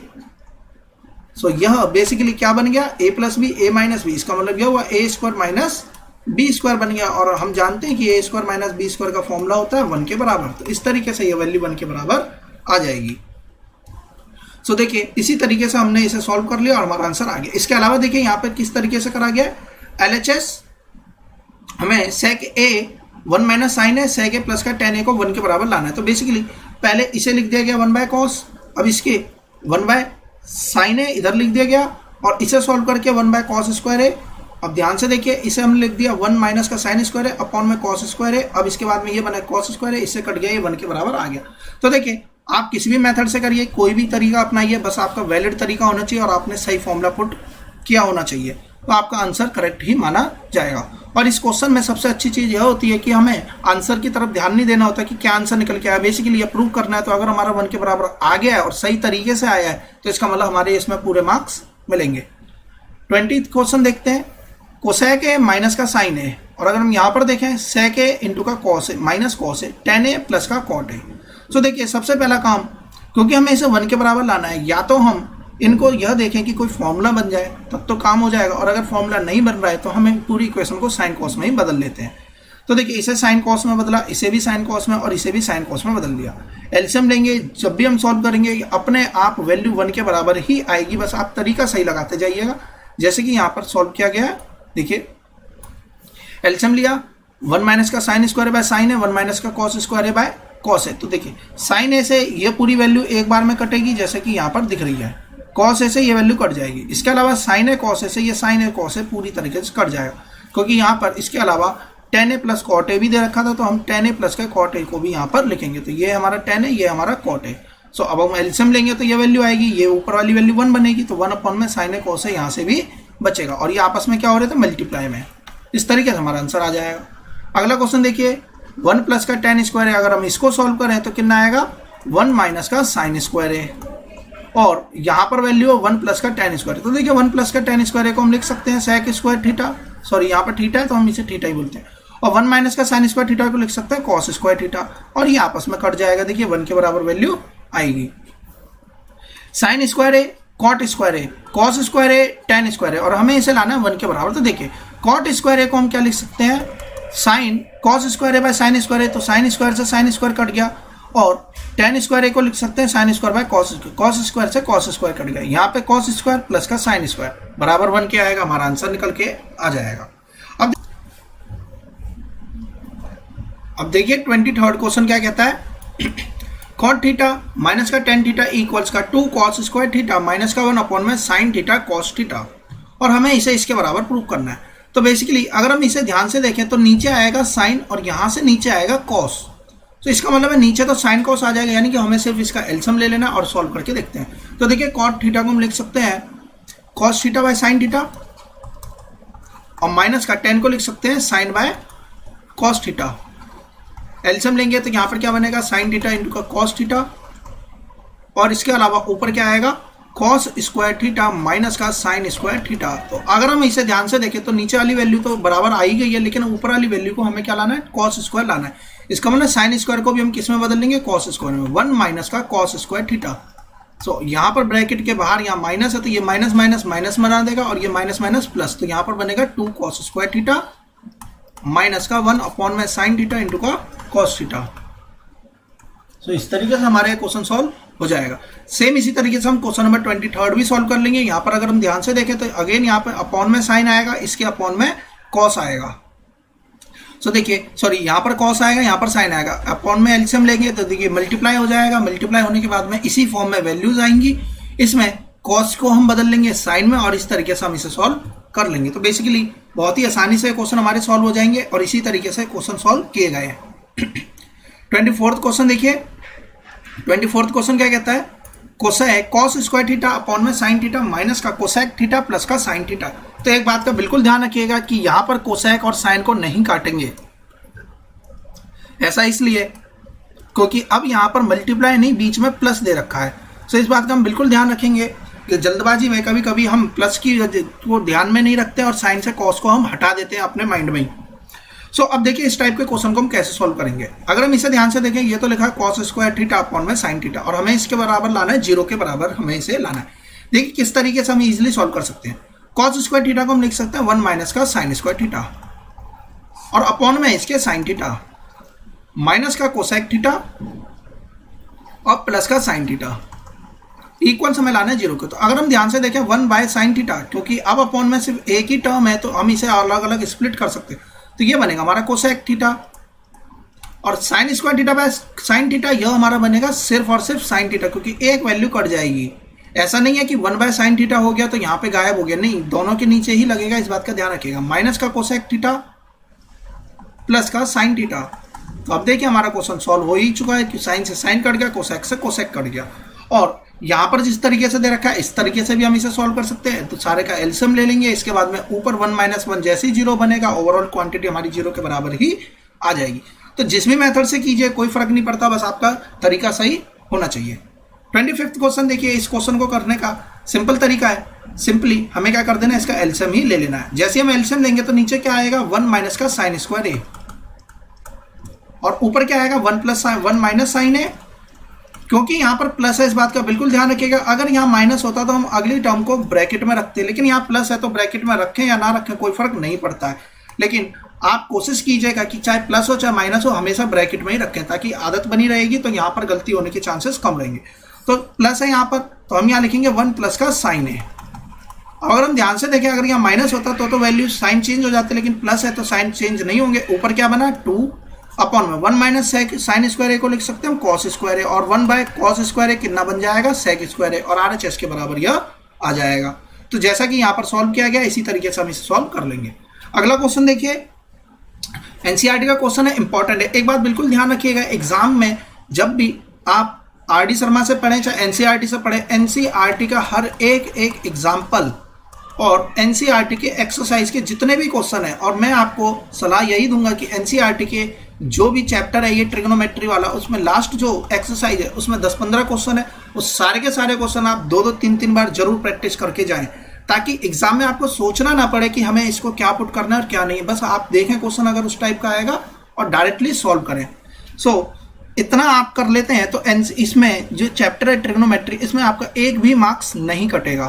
सो यह बेसिकली क्या बन गया, a plus B A minus B, इसका मतलब यह हुआ A square minus B square बन गया। और हम जानते हैं कि A square minus B square का फॉर्मूला होता है 1 के बराबर, तो इस तरीके से ये वैल्यू 1 के बराबर आ जाएगी। सो देखिए इसी तरीके से हमने इसे सॉल्व कर लिया और हमारा आंसर आ गया। इसके अलावा देखिए यहाँ पे किस तरीके से करा गया, LHS हमें सेक ए 1 माइनस साइन है सेक ए प्लस का टेन ए को 1 के बराबर लाना है। तो बेसिकली पहले इसे लिख दिया गया 1 बाय कॉस, अब इसके 1 बाय साइन ए इधर लिख दिया गया, और इसे सॉल्व करके 1 बाय कॉस स्क्वायर ए अब ध्यान से देखिए, इसे हमने लिख दिया 1 माइनस का साइन स्क्वायर है अपॉन में कॉस स्क्वायर है। अब इसके बाद में ये बना कॉस स्क्वायर है, इससे कट गया, ये 1 के बराबर आ गया। तो देखिए आप किसी भी मेथड से करिए, कोई भी तरीका अपनाइए, बस आपका वैलिड तरीका होना चाहिए और आपने सही फॉर्मूला पुट किया होना चाहिए, तो आपका आंसर करेक्ट ही माना जाएगा। और इस क्वेश्चन में सबसे अच्छी चीज़ यह होती है कि हमें आंसर की तरफ ध्यान नहीं देना होता कि क्या आंसर निकल के आया, बेसिकली ये प्रूव करना है। तो अगर हमारा 1 के बराबर आ गया है और सही तरीके से आया है तो इसका मतलब हमारे इसमें पूरे मार्क्स मिलेंगे। 20th क्वेश्चन देखते हैं। कोसेक है माइनस का साइन है, और अगर हम यहाँ पर देखें सेक है इंटू का कॉस है माइनस कॉस है, टेन है प्लस का कॉट है। तो देखिए सबसे पहला काम, क्योंकि हमें इसे 1 के बराबर लाना है, या तो हम इनको यह देखें कि कोई फॉर्मूला बन जाए तब तो काम हो जाएगा, और अगर फॉर्मूला नहीं बन रहा है तो हमें पूरी इक्वेशन को साइन कॉस में ही बदल लेते हैं। तो देखिए इसे साइन कॉस में बदला, इसे भी साइन कॉस में और इसे भी साइन कॉस में बदल दिया। एलसीएम लेंगे, जब भी हम सॉल्व करेंगे अपने आप वैल्यू 1 के बराबर ही आएगी, बस आप तरीका सही लगाते जाइएगा। जैसे कि यहाँ पर सॉल्व किया गया है, देखिए एलसीएम लिया, 1 माइनस का साइन स्क्वायर बाय साइन है, 1 माइनस का कॉस स्क्वायर है बाय कॉस है। तो देखिए साइन ए से ये पूरी वैल्यू एक बार में कटेगी जैसे कि यहाँ पर दिख रही है, कॉस ए से ये वैल्यू कट जाएगी। इसके अलावा साइन ए कॉस ए से ये साइन ए कॉस ए पूरी तरीके से कट जाएगा, क्योंकि यहाँ पर इसके अलावा tan A plus cot A भी दे रखा था, तो हम टेन ए प्लस का कॉट ए को भी यहाँ पर लिखेंगे। तो ये हमारा टेन है, ये हमारा कॉट है। सो अब हम एलसीएम लेंगे तो ये वैल्यू आएगी, ये ऊपर वाली वैल्यू 1 बनेगी, तो 1 अपॉन में साइन ए कॉस ए यहाँ से भी बचेगा, और ये आपस में क्या हो रहे थे, मल्टीप्लाई में। इस तरीके से हमारा आंसर आ जाएगा। अगला क्वेश्चन देखिए, 1 प्लस का टेन स्क्वायर है, अगर हम इसको सॉल्व करें तो कितना आएगा, 1 माइनस का साइन स्क्वायर है, और यहाँ पर वैल्यू है 1 प्लस का टेन स्क्वायर। तो देखिए 1 प्लस का टेन स्क्वायर को हम लिख सकते हैं सेक स्क्वायर थीटा, सॉरी यहाँ पर थीटा है तो हम इसे थीटा ही बोलते हैं, और 1 माइनस का साइन स्क्वायर थीटा को लिख सकते हैं कॉस स्क्वायर थीटा, और ये आपस में कट जाएगा। देखिए 1 के बराबर वैल्यू आएगी। साइन स्क्वायर है, कॉट स्क्वायर है, कॉस स्क्वायर है, टेन स्क्वायर है, और हमें इसे लाना है 1 के बराबर। तो देखिए कॉट स्क्वायर है को हम क्या लिख सकते हैं, साइन कॉस स्क्वायर है बाय साइन स्क्वायर है, तो साइन स्क्वायर से साइन स्क्वायर कट गया, और टेन स्क्वायर को लिख सकते हैं sign square by cos square, cos square से कॉस स्क्वायर कट गया, यहाँ पे कॉस स्क्वायर प्लस का साइन स्क्वायर बराबर 1 के आएगा, हमारा आंसर निकल के आ जाएगा। अब देखिए 23rd क्वेश्चन क्या कहता है, कॉट थीटा माइनस का टेन थीटा इक्वल्स का 2 कॉस स्क्वायर थीटा माइनस का 1 अपॉन में साइन थीटा कॉस थीटा, और हमें इसे इसके बराबर प्रूव करना है। तो बेसिकली अगर हम इसे ध्यान से देखें तो नीचे आएगा साइन और यहाँ से नीचे आएगा कॉस, तो इसका मतलब है नीचे तो साइन कॉस आ जाएगा, यानी कि हमें सिर्फ इसका एलसीएम ले लेना और सॉल्व करके देखते हैं। तो देखिए कॉट थीटा को हम लिख सकते हैं cos theta by sine theta, और माइनस का टेन को लिख सकते हैं sine by cos theta. LCM लेंगे तो यहाँ पर क्या बनेगा, साइन थीटा इंटू का कॉस थीटा, और इसके अलावा ऊपर क्या आएगा, कॉस स्क्वायर थीटा माइनस का साइन स्क्वायर थीटा। तो अगर हम इसे ध्यान से देखें तो नीचे वाली वैल्यू तो बराबर आ ही गई है, लेकिन ऊपर वाली वैल्यू को हमें क्या लाना है, कॉस स्क्वायर लाना है। इसका मतलब साइन स्क्वायर को भी हम किस में बदल लेंगे, कॉस स्क्वायर में, 1 माइनस का कॉस स्क्वायर थीटा। सो यहाँ पर ब्रैकेट के बाहर यहाँ माइनस है तो ये माइनस माइनस माइनस बना देगा, और ये माइनस माइनस प्लस, तो यहाँ पर बनेगा 2 कॉस स्क्वायर थीटा माइनस का 1 अपॉन में साइन थीटा इंटू का कॉस थीटा। सो इस तरीके से हमारे क्वेश्चन सॉल्व हो जाएगा। सेम इसी तरीके से हम क्वेश्चन नंबर 23rd भी सॉल्व कर लेंगे। यहाँ पर अगर हम ध्यान से देखें तो अगेन यहाँ पर अपॉन में साइन आएगा, इसके अपॉन में कॉस आएगा। सो देखिए सॉरी यहाँ पर कॉस आएगा, यहाँ पर साइन आएगा, अपॉन में एलसीएम लेंगे तो देखिए मल्टीप्लाई हो जाएगा, मल्टीप्लाई होने के बाद में इसी फॉर्म में वैल्यूज आएंगी, इसमें कॉस को हम बदल लेंगे साइन में, और इस तरीके से हम इसे सॉल्व कर लेंगे। तो बेसिकली बहुत ही आसानी से क्वेश्चन हमारे सॉल्व हो जाएंगे, और इसी तरीके से क्वेश्चन सॉल्व किए गए हैं। 24th क्वेश्चन देखिए, 24th क्वेश्चन क्या कहता है, cosec cos square theta upon में साइन थीटा माइनस का कोसेक थीटा प्लस का साइन थीटा। तो एक बात का बिल्कुल ध्यान रखिएगा कि यहाँ पर कोसेक और साइन को नहीं काटेंगे, ऐसा इसलिए क्योंकि अब यहाँ पर मल्टीप्लाई नहीं, बीच में प्लस दे रखा है। तो इस बात का हम बिल्कुल ध्यान रखेंगे कि जल्दबाजी में कभी कभी हम प्लस की को ध्यान में नहीं रखते और साइन से कॉस को हम हटा देते हैं अपने माइंड में ही। सो अब देखिए इस टाइप के क्वेश्चन को हम कैसे सॉल्व करेंगे। अगर हम इसे ध्यान से देखें, ये तो लिखा है कॉस स्क्वायर थीटा अपॉन में साइन थीटा, और हमें इसके बराबर लाना है 0 के बराबर हमें इसे लाना है। देखिए किस तरीके से हम इजीली सॉल्व कर सकते हैं। कॉस स्क्वायर थीटा को हम लिख सकते हैं 1 माइनस का साइन स्क्वायर थीटा, और अपॉन में इसके साइन थीटा, माइनस का कोसेक थीटा और प्लस का साइन थीटा, इक्वल हमें लाना है 0 के। तो अगर हम ध्यान से देखें 1 बाय साइन थीटा, क्योंकि अब अपॉन में सिर्फ एक ही टर्म है तो हम इसे अलग अलग स्प्लिट कर सकते हैं। तो ये बनेगा हमारा कोसेक थीटा, और sine square theta by sine theta, यह हमारा बनेगा सिर्फ और सिर्फ साइन थीटा, क्योंकि एक वैल्यू कट जाएगी। ऐसा नहीं है कि 1/sin थीटा हो गया तो यहाँ पे गायब हो गया, नहीं, दोनों के नीचे ही लगेगा, इस बात का ध्यान रखिएगा। माइनस का कोसेक थीटा प्लस का साइन थीटा। तो अब देखिए हमारा क्वेश्चन सॉल्व हो ही चुका है कि साइन से साइन कट गया, कोसेक से कोसेक कट गया। और यहाँ पर जिस तरीके से दे रखा है इस तरीके से भी हम इसे सॉल्व कर सकते हैं। तो सारे का एलसीएम ले लेंगे, इसके बाद में ऊपर 1 - 1 जैसे ही 0 बनेगा ओवरऑल क्वांटिटी हमारी 0 के बराबर ही आ जाएगी। तो जिस भी मेथड से कीजिए कोई फर्क नहीं पड़ता, बस आपका तरीका सही होना चाहिए। 25वां क्वेश्चन देखिए, इस क्वेश्चन को करने का सिंपल तरीका है, सिंपली हमें क्या कर देना है, इसका एलसीएम ही ले लेना है। जैसे हम एलसीएम लेंगे तो नीचे क्या आएगा, 1 माइनस का साइन स्क्वायर ए, और ऊपर क्या आएगा 1 प्लस 1 माइनस साइन ए। क्योंकि यहाँ पर प्लस है इस बात का बिल्कुल ध्यान रखिएगा, अगर यहाँ माइनस होता तो हम अगली टर्म को ब्रैकेट में रखते, लेकिन यहाँ प्लस है तो ब्रैकेट में रखें या ना रखें कोई फर्क नहीं पड़ता है। लेकिन आप कोशिश कीजिएगा कि चाहे प्लस हो चाहे माइनस हो हमेशा ब्रैकेट में ही रखें, ताकि आदत बनी रहेगी, तो यहाँ पर गलती होने के चांसेस कम रहेंगे। तो प्लस है यहाँ पर, तो हम यहाँ लिखेंगे 1 प्लस का साइन है। अगर हम ध्यान से देखें, अगर यहाँ माइनस होता तो वैल्यू साइन चेंज हो जाती, लेकिन प्लस है तो साइन चेंज नहीं होंगे। ऊपर क्या बना 2 अपॉन में 1 माइनस साइन स्क्वायर ए को लिख सकते हैं हम कॉस स्क्वायर ए, और 1 बाय कॉस स्क्वायर ए कितना बन जाएगा सेक स्क्वायर ए, और RHS के बराबर यह आ जाएगा। तो जैसा कि यहाँ पर सॉल्व किया गया इसी तरीके से हम इसे सॉल्व कर लेंगे। अगला क्वेश्चन देखिए, एनसीईआरटी का क्वेश्चन है, इंपॉर्टेंट है। एक बात बिल्कुल ध्यान रखिएगा, एग्जाम में जब भी आप RD शर्मा से पढ़े चाहे एनसीईआरटी से पढ़े, एनसीईआरटी का हर एक एग्जाम्पल और एनसीईआरटी के एक्सरसाइज के जितने भी क्वेश्चन है, और मैं आपको सलाह यही दूंगा कि एनसीईआरटी के जो भी चैप्टर है ये ट्रिग्नोमेट्री वाला, उसमें लास्ट जो एक्सरसाइज है उसमें 10-15 क्वेश्चन है, उस सारे के सारे क्वेश्चन आप 2-2, 3-3 बार जरूर प्रैक्टिस करके जाएं, ताकि एग्जाम में आपको सोचना ना पड़े कि हमें इसको क्या पुट करना है और क्या नहीं। बस आप देखें क्वेश्चन अगर उस टाइप का आएगा और डायरेक्टली सॉल्व करें। इतना आप कर लेते हैं तो इसमें जो चैप्टर है ट्रिग्नोमेट्री, इसमें आपका एक भी मार्क्स नहीं कटेगा।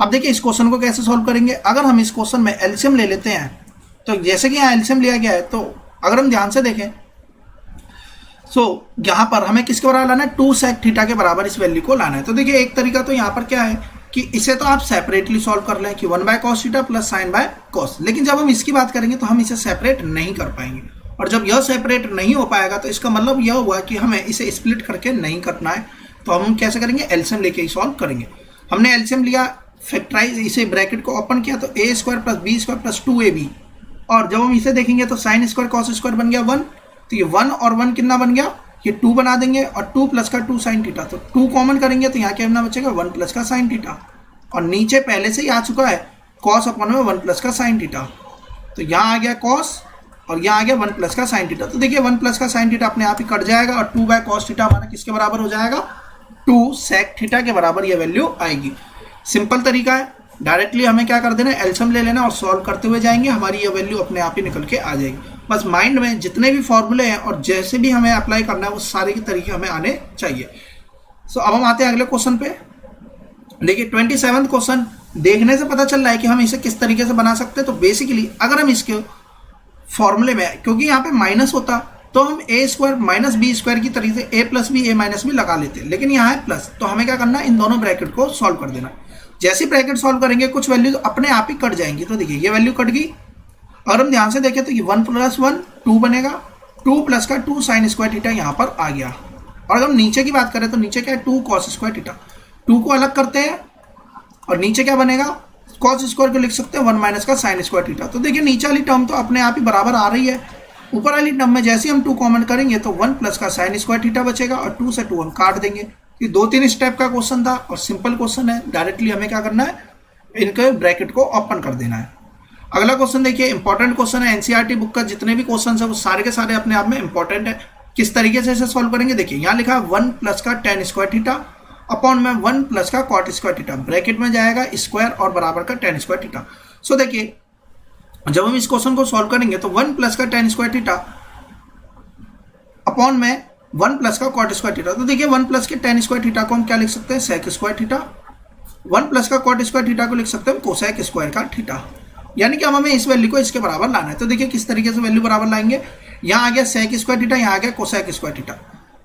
अब देखिए इस क्वेश्चन को कैसे सॉल्व करेंगे। अगर हम इस क्वेश्चन में एलसीएम ले लेते हैं, तो जैसे कि यहाँ एलसीएम लिया गया है, तो अगर हम ध्यान से देखें यहाँ पर हमें किसके बराबर लाना है, 2 सेक थीटा के बराबर इस वैल्यू को लाना है। तो देखिए एक तरीका तो यहाँ पर क्या है कि इसे तो आप सेपरेटली सॉल्व कर लें कि 1 by cos theta plus sign by cos, लेकिन जब हम इसकी बात करेंगे तो हम इसे सेपरेट नहीं कर पाएंगे, और जब यह सेपरेट नहीं हो पाएगा तो इसका मतलब यह हुआ कि हमें इसे स्प्लिट करके नहीं करना है। तो हम कैसे करेंगे, एलसीएम लेके ही सॉल्व करेंगे। हमने एलसीएम लिया, फैक्टराइज, इसे ब्रैकेट को ओपन किया, तो a square plus b square plus 2ab, और जब हम इसे देखेंगे तो साइन स्क्वायर कॉस स्क्वायर बन गया 1, तो ये 1 और 1 कितना बन गया, ये 2 बना देंगे, और 2 प्लस का 2 साइन थीटा, तो 2 कॉमन करेंगे तो यहाँ क्या बना बचेगा 1 प्लस का साइन थीटा, और नीचे पहले से ही आ चुका है कॉस अपॉन में 1 प्लस का साइन थीटा, तो यहाँ आ गया कॉस और यहाँ आ गया 1 प्लस का साइन थीटा। तो देखिए 1 प्लस का साइन थीटा अपने आप ही कट जाएगा, और 2 बाय कॉस थीटा हमारा किसके बराबर हो जाएगा, 2 सेक थीटा के बराबर ये वैल्यू आएगी। सिंपल तरीका है, डायरेक्टली हमें क्या कर देना है, एलसीएम ले लेना और सॉल्व करते हुए जाएंगे, हमारी ये वैल्यू अपने आप ही निकल के आ जाएगी। बस माइंड में जितने भी फॉर्मूले हैं और जैसे भी हमें अप्लाई करना है वो सारे के तरीके हमें आने चाहिए। अब हम आते हैं अगले क्वेश्चन पे। देखिए 27वां क्वेश्चन देखने से पता चल रहा है कि हम इसे किस तरीके से बना सकते हैं। तो बेसिकली अगर हम इसके फॉर्मूले में, क्योंकि यहाँ पे माइनस होता तो हम a square minus B square की तरीके से a plus B a minus B लगा लेते, लेकिन यहाँ है प्लस, तो हमें क्या करना है, इन दोनों ब्रैकेट को सॉल्व कर देना। जैसे ब्रैकेट सॉल्व करेंगे कुछ वैल्यू अपने आप ही कट जाएंगी। तो देखिए ये वैल्यू कट गई, और हम ध्यान से देखें तो ये 1 प्लस 1 2 बनेगा, 2 प्लस का 2 साइन स्क्वायर थीटा यहाँ पर आ गया। और अगर हम नीचे की बात करें तो नीचे क्या है 2 कॉस स्क्वायर थीटा, 2 को अलग करते हैं और नीचे क्या बनेगा, कॉस स्क्वायर को लिख सकते हैं 1 माइनस का साइन स्क्वायर थीटा। तो देखिए नीचे वाली टर्म तो अपने आप ही बराबर आ रही है, ऊपर वाली टर्म में जैसे हम 2 कॉमन करेंगे तो 1 प्लस का साइन स्क्वायर थीटा बचेगा, और 2 से 2 हम काट देंगे। ये 2-3 स्टेप का क्वेश्चन था और सिंपल क्वेश्चन है, डायरेक्टली हमें क्या करना है, इनके ब्रैकेट को ओपन कर देना है। अगला क्वेश्चन देखिए, इंपॉर्टेंट क्वेश्चन है, एनसीईआरटी बुक का जितने भी क्वेश्चन है वो सारे के सारे अपने आप में इंपॉर्टेंट है। किस तरीके से इसे सॉल्व करेंगे, देखिए यहाँ लिखा है 1 प्लस का टेन स्क्वायर थीटा अपॉन में 1 प्लस का कॉट स्क्वायर थीटा, ब्रैकेट में जाएगा स्क्वायर और बराबर का टेन स्क्वायर थीटा। सो देखिए जब हम इस क्वेश्चन को सॉल्व करेंगे तो 1 प्लस का टेन स्क्वायर थीटा अपॉन में 1 प्लस का कॉट स्क्वायर थीटा। तो देखिए 1 प्लस के टेन स्क्वायर थीटा को हम क्या लिख सकते हैं, सेक स्क्वायर थीटा, 1 प्लस का कॉट स्क्वायर थीटा को लिख सकते हैं कोसेक स्क्वायर का थीटा, यानी कि हमें इस वैल्यू को इसके बराबर लाना है। तो देखिए किस तरीके से वैल्यू बराबर लाएंगे, यहाँ आ गया सेक स्क्वायर थीटा, यहाँ आ गया cosec square theta.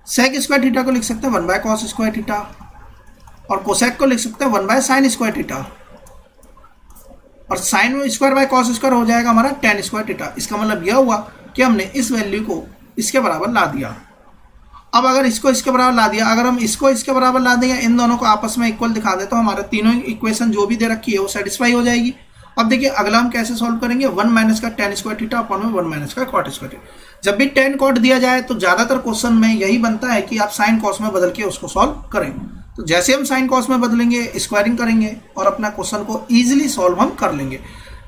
Sec square theta को लिख सकते हैं 1 बाय कॉस स्क्वायर थीटा, और कोसेक को लिख सकते हैं 1 बाय साइन स्क्वायर थीटा, और sine square by cos square हो जाएगा हमारा टेन स्क्वायर थीटा। इसका मतलब यह हुआ कि हमने इस वैल्यू को इसके बराबर ला दिया। अब अगर इसको इसके बराबर ला दिया, अगर हम इसको इसके बराबर ला देंगे, इन दोनों को आपस में इक्वल दिखा दे, तो हमारे तीनों इक्वेशन जो भी दे रखी है वो सेटिस्फाई हो जाएगी। अब देखिए अगला हम कैसे सॉल्व करेंगे, 1 माइनस का tan स्क्वायर थीटा अपॉन में 1 माइनस का cot स्क्वायर थीटा। जब भी tan cot दिया जाए तो ज्यादातर क्वेश्चन में यही बनता है कि आप साइन कॉस में बदल के उसको सॉल्व करें। तो जैसे हम साइन कॉस में बदलेंगे, स्क्वायरिंग करेंगे और अपना क्वेश्चन को इजिली सॉल्व हम कर लेंगे।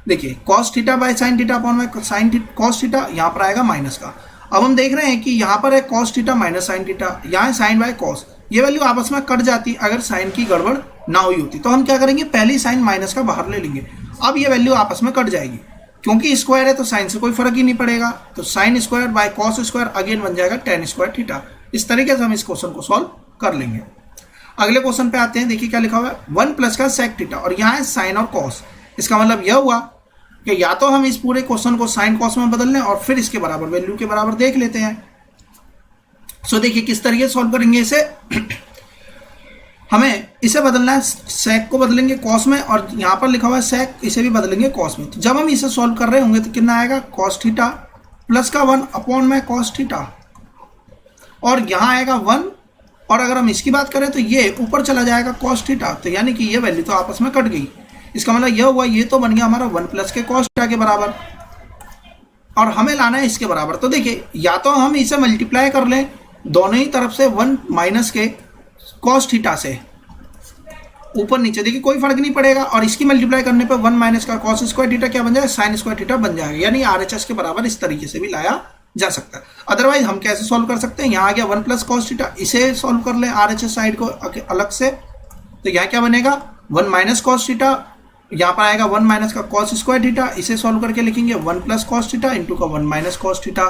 देखिए cos theta by sine theta upon में साइन cos थीटा, यहाँ पर आएगा माइनस का। अब हम देख रहे हैं कि यहाँ पर है cos theta minus sine theta, यहाँ है साइन बाय cos, ये वैल्यू आपस में कट जाती अगर साइन की गड़बड़ ना हुई होती। तो हम क्या करेंगे, पहले साइन माइनस का बाहर ले लेंगे। अब ये वैल्यू आपस में कट जाएगी, क्योंकि स्क्वायर है तो साइन से कोई फर्क ही नहीं पड़ेगा। तो sign square by cos square again बन जाएगा tan स्क्वायर थीटा। इस तरीके से हम इस क्वेश्चन को सॉल्व कर लेंगे। अगले क्वेश्चन पे आते हैं। देखिए क्या लिखा हुआ है, 1 प्लस का सेक थीटा और यहाँ है साइन और कॉस। इसका मतलब यह हुआ कि या तो हम इस पूरे क्वेश्चन को साइन कॉस में बदल लें और फिर इसके बराबर वैल्यू के बराबर देख लेते हैं। सो देखिए किस तरीके से सॉल्व करेंगे इसे। हमें इसे बदलना है, सेक को बदलेंगे कॉस में और यहाँ पर लिखा हुआ है सेक, इसे भी बदलेंगे कॉस में। तो जब हम इसे सॉल्व कर रहे होंगे तो कितना आएगा, कॉस थीटा प्लस का 1 अपॉन में कॉस थीटा, और यहाँ आएगा 1, और अगर हम इसकी बात करें तो ये ऊपर चला जाएगा कॉस थीटा। तो यानी कि ये वैल्यू तो आपस में कट गई। इसका मतलब यह हुआ, ये तो बन गया हमारा 1 प्लस के कॉस थीटा के बराबर, और हमें लाना है इसके बराबर। तो देखिए या तो हम इसे मल्टीप्लाई कर लें दोनों ही तरफ से 1 माइनस के कॉस थीटा से, ऊपर नीचे देखिए कोई फर्क नहीं पड़ेगा, और इसकी मल्टीप्लाई करने पर 1 माइनस का कॉस स्क्वायर थीटा क्या बन जाएगा, साइन स्क्वायर थीटा बन जाएगा। यानी RHS के बराबर इस तरीके से भी लाया जा सकता है। अदरवाइज हम कैसे सॉल्व कर सकते हैं, यहाँ आ गया 1 प्लस कॉस थीटा, इसे सॉल्व कर लें RHS साइड को अलग से। तो यहाँ क्या बनेगा, 1 माइनस कॉस थीटा, यहाँ पर आएगा 1 माइनस का कॉस स्क्वायर थीटा, इसे सॉल्व करके लिखेंगे 1 प्लस कॉस थीटा इंटू का 1 माइनस कॉस थीटा,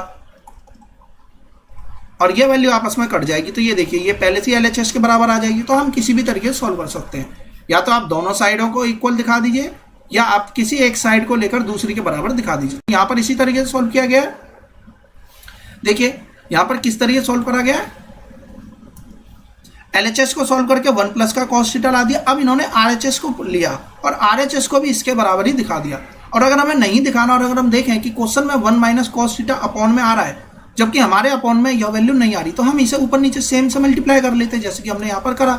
और ये वैल्यू आपस में कट जाएगी। तो ये देखिए ये पहले से LHS के बराबर आ जाएगी। तो हम किसी भी तरीके से सॉल्व कर सकते हैं, या तो आप दोनों साइडों को इक्वल दिखा दीजिए, या आप किसी एक साइड को लेकर दूसरी के बराबर दिखा दीजिए। यहाँ पर इसी तरीके से सॉल्व किया गया है। देखिए यहाँ पर किस तरीके से सॉल्व करा गया है, LHS को सॉल्व करके 1 प्लस का कॉस थीटा ला दिया। अब इन्होंने RHS को लिया और RHS को भी इसके बराबर ही दिखा दिया। और अगर हमें नहीं दिखाना, और अगर हम देखें कि क्वेश्चन में 1 माइनस कॉस थीटा अपॉन में आ रहा है, जबकि हमारे अपॉन में यह वैल्यू नहीं आ रही, तो हम इसे ऊपर नीचे सेम से मल्टीप्लाई कर लेते हैं, जैसे कि हमने यहाँ पर करा।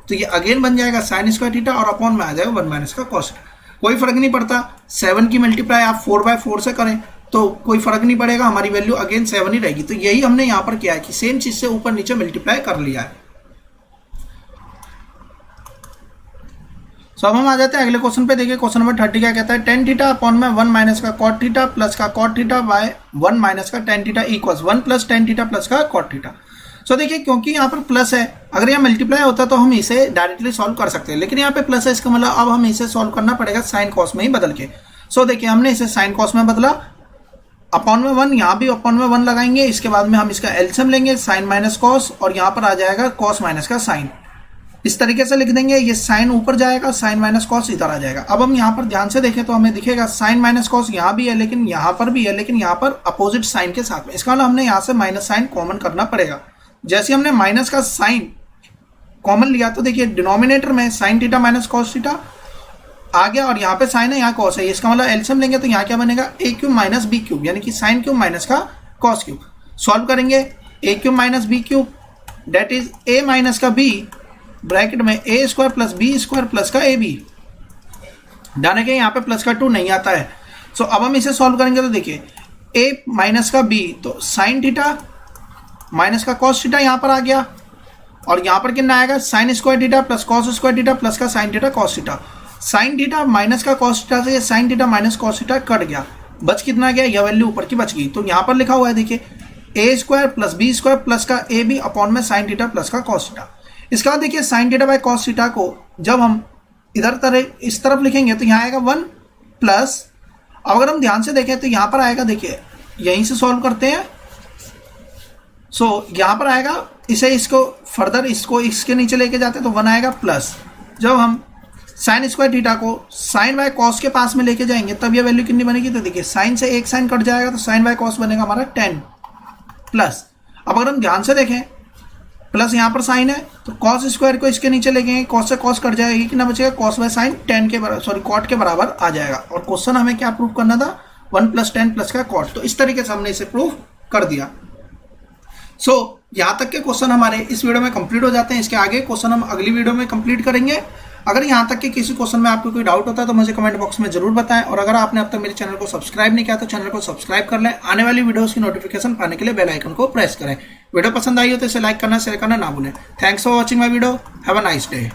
तो ये अगेन बन जाएगा साइन स्क्वायर थीटा और अपॉन में आ जाएगा 1 माइनस का कॉस थीटा। कोई फर्क नहीं पड़ता, 7 की मल्टीप्लाई आप 4/4 से करें तो कोई फर्क नहीं पड़ेगा, हमारी वैल्यू अगेन 7 ही रहेगी। तो यही हमने यहाँ पर किया है कि सेम चीज से ऊपर नीचे मल्टीप्लाई कर लिया है। अब हम आ जाते हैं अगले क्वेश्चन पे। देखिए क्वेश्चन नंबर 30 क्या कहता है, tan थीटा अपॉन में 1 माइनस का cot थीटा प्लस का cot थीटा बाय 1 माइनस का tan theta equals 1 plus tan theta plus का cot थीटा। सो देखिए क्योंकि यहाँ पर प्लस है, अगर यहाँ मल्टीप्लाई होता तो हम इसे डायरेक्टली सॉल्व कर सकते हैं, लेकिन यहाँ पे प्लस है, इसका मतलब अब हम इसे सॉल्व करना पड़ेगा साइन कॉस में ही बदल के। सो देखिए हमने इसे साइन कॉस में बदला, अपॉन में 1, यहाँ भी अपॉन में 1 लगाएंगे, इसके बाद में हम इसका एलसीएम लेंगे साइन माइनस कॉस, और यहाँ पर आ जाएगा कॉस माइनस का साइन। इस तरीके से लिख देंगे, ये साइन ऊपर जाएगा, साइन माइनस कॉस इधर आ जाएगा। अब हम यहाँ पर ध्यान से देखें तो हमें दिखेगा साइन माइनस कॉस यहाँ भी है, लेकिन यहाँ पर भी है, लेकिन यहाँ पर अपोजिट साइन के साथ में। इसका मतलब हमने यहाँ से माइनस साइन कॉमन करना पड़ेगा। जैसे हमने माइनस का साइन कॉमन लिया तो देखिए डिनोमिनेटर में sine theta minus cos theta आ गया, और यहाँ पे साइन है, यहाँ कॉस है। इसका मतलब एलसीएम लेंगे तो यहाँ क्या बनेगा, a cube minus b cube, यानी कि साइन क्यूब माइनस का कॉस क्यूब। सॉल्व करेंगे a cube minus b cube that is a minus का बी ब्रैकेट में a square plus b square plus का ए बी। डाने के यहाँ पे प्लस का 2 नहीं आता है। सो अब हम इसे सॉल्व करेंगे तो देखिए ए माइनस का बी, तो साइन थीटा माइनस का कॉस थीटा यहाँ पर आ गया, और यहाँ पर कितना आएगा, sine square theta plus cos square theta plus का sine theta cos theta. Sine theta minus का कॉस थीटा से sine theta minus cos theta cut गया, बच कितना गया, यह वैल्यू ऊपर की बच गई। तो यहाँ पर लिखा हुआ है देखिए a square plus b square plus का ए बी अपॉन में साइन थीटा प्लस का कॉस थीटा। इसका बाद देखिए sine theta by cos theta को जब हम इधर इस तरफ लिखेंगे तो यहाँ आएगा 1 प्लस, अगर हम ध्यान से देखें तो यहाँ पर आएगा, देखिए यहीं से सॉल्व करते हैं। सो यहाँ पर आएगा, इसे इसको फर्दर इसको इसके नीचे लेके जाते हैं तो 1 आएगा प्लस, जब हम साइन स्क्वायर थीटा को साइन बाय कॉस के पास में लेके जाएंगे तब ये वैल्यू कितनी बनेगी, तो देखिए साइन से एक साइन कट जाएगा तो साइन बाय कॉस बनेगा हमारा 10 प्लस। अब अगर हम ध्यान से देखें प्लस यहाँ पर साइन है तो कॉस स्क्वायर को इसके नीचे लेंगे, कॉस से कॉस कट जाएगी, कितना बचेगा, कॉस बाय साइन 10 के बराबर, सॉरी कॉट के बराबर आ जाएगा। और क्वेश्चन हमें क्या प्रूव करना था, 1 प्लस 10 प्लस का कॉट। तो इस तरीके से हमने इसे प्रूव कर दिया। सो यहाँ तक के क्वेश्चन हमारे इस वीडियो में कंप्लीट हो जाते हैं। इसके आगे क्वेश्चन हम अगली वीडियो में कंप्लीट करेंगे। अगर यहाँ तक के किसी क्वेश्चन में आपको कोई डाउट होता है तो मुझे कमेंट बॉक्स में जरूर बताएं, और अगर आपने अब तक मेरे चैनल को सब्सक्राइब नहीं किया तो चैनल को सब्सक्राइब कर लें। आने वाली वीडियोस की नोटिफिकेशन पाने के लिए बेल आइकन को प्रेस करें। वीडियो पसंद आई हो तो इसे लाइक करना, शेयर करना ना भूलें। Thanks for watching my video. Have a nice day.